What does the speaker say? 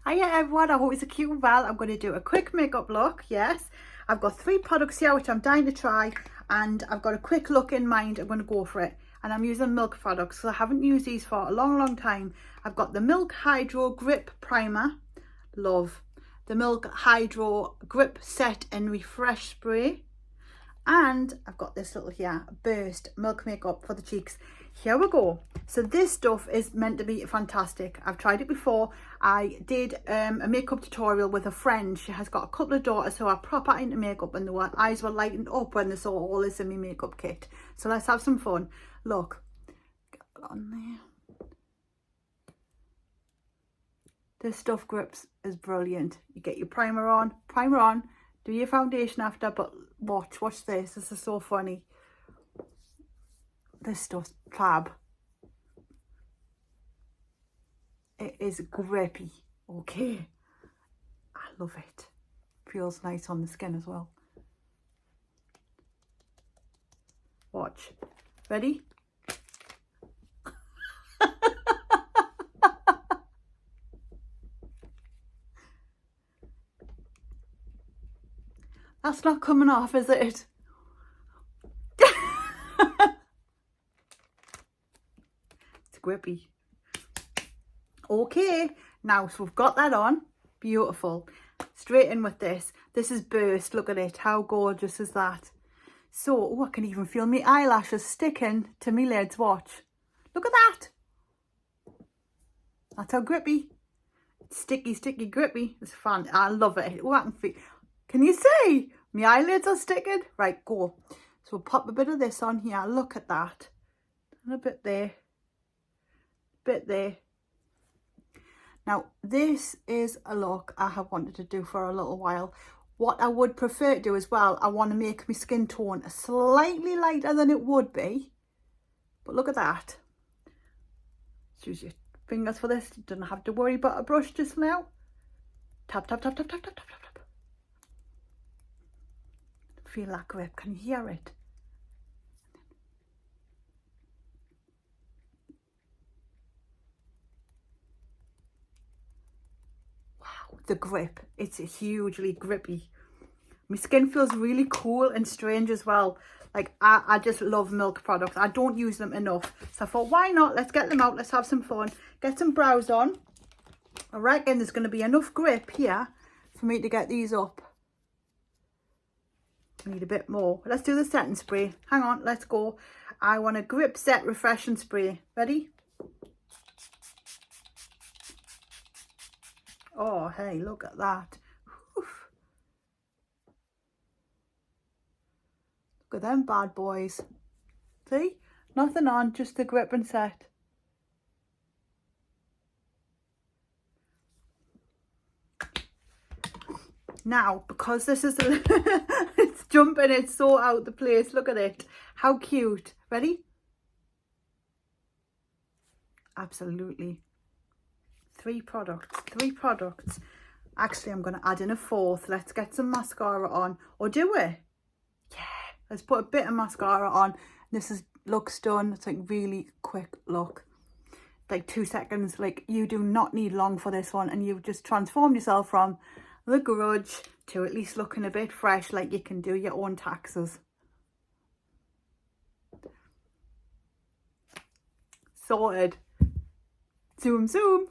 Hiya everyone, I hope it's a cute and well. I'm going to do a quick makeup look, yes. I've got 3 products here which I'm dying to try, and I've got a quick look in mind. I'm going to go for it. And I'm using Milk products, so I haven't used these for a long time. I've got the Milk Hydro Grip Primer, love. The Milk Hydro Grip Set and Refresh Spray. And I've got this little here, Burst Milk Makeup for the cheeks. Here we go. So this stuff is meant to be fantastic. I've tried it before. I did a makeup tutorial with a friend. She has got a couple of daughters who are proper into makeup, and their eyes were lightened up when they saw all this in my makeup kit. So let's have some fun. Look, get that on there. This stuff grips is brilliant. You get your primer on, do your foundation after, but watch this. This is so funny. This stuff's fab. It is grippy, okay. I love it. Feels nice on the skin as well. Watch. Ready? That's not coming off, is it? It's grippy. Okay, now so we've got that on. Beautiful. Straight in with this. This is Burst. Look at it. How gorgeous is that? So, oh, I can even feel my eyelashes sticking to my lids. Watch. Look at that. That's how grippy. It's sticky, grippy. It's fun. I love it. Oh, I can feel. Can you see? My eyelids are sticking. Right, go. So we'll pop a bit of this on here. Look at that. And a bit there. Bit there. Now, this is a look I have wanted to do for a little while. What I would prefer to do as well, I want to make my skin tone slightly lighter than it would be. But look at that. Use your fingers for this. You don't have to worry about a brush just now. Tap, tap, tap, tap, tap, tap, tap, tap. Feel that grip. Can you hear it? Wow, the grip. It's hugely grippy. My skin feels really cool and strange as well. Like, I just love Milk products. I don't use them enough. So I thought, why not? Let's get them out. Let's have some fun. Get some brows on. I reckon there's going to be enough grip here for me to get these up. I need a bit more. Let's do the setting spray. Hang on, let's go. I want a Grip Set Refreshing Spray. Ready? Oh, hey, look at that. Oof. Look at them bad boys. See? Nothing on, just the grip and set. Now, because this is it's jumping, it's so out the place. Look at it. How cute. Ready? Absolutely. 3 products. Actually, I'm going to add in a 4th. Let's get some mascara on. Or do we? Yeah. Let's put a bit of mascara on. This looks done. It's like really quick look. Like 2 seconds. Like, you do not need long for this one. And you've just transformed yourself from The Grudge to at least looking a bit fresh, like you can do your own taxes. Sorted. Zoom, zoom.